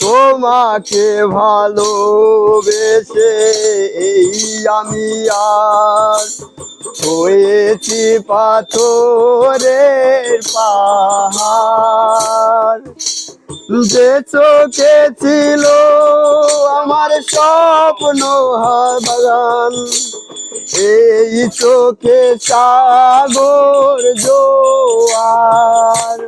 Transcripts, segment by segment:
তোমাকে ভালোবেসে এই আমি আর হয়েছি পাথরের পাহাড়। যে চোখে ছিল আমার স্বপ্ন বাগান, এই চোখে সাগর জোয়ার।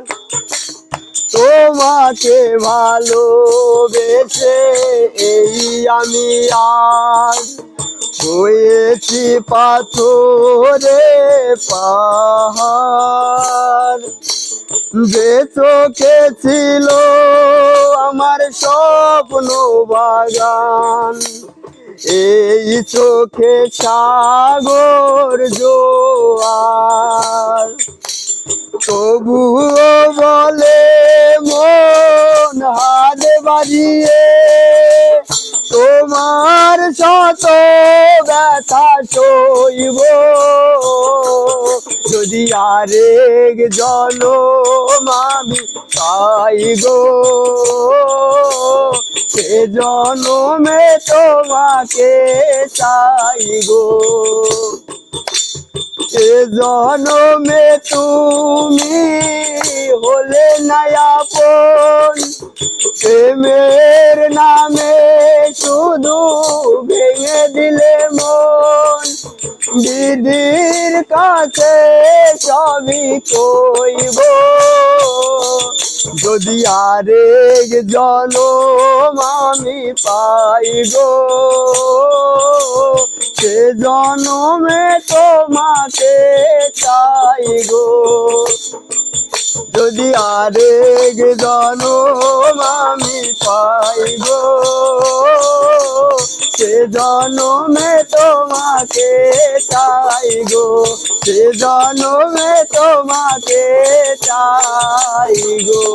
তোমাকে ভালোবেসে এই আমি আজ হয়েছি পাথরে পাহাড়। যে চোখে ছিল আমার স্বপ্ন বাগান, এই চোখে সাগর জোয়ার। তবুও বলে মন হাত বাজিয়ে তোমার শত ব্যথা সইব। যদি আরেক জনম আমি পাই গো, সে জনমে তোমাকে চাই গো। এ জনমে তুমি হলে না আপন, প্রেমের নামে শুধু ভেঙে দিলে মন। দিদির কাছে সবই কইব, যদি আরেক জনম আমি পাই গো, সে জনমে তোমাকে চাই গো। যদি আরেক জনম আমি পাই গো, সে জনমে তোমাকে চাই গো, সে জনমে তোমাকে চাই গো।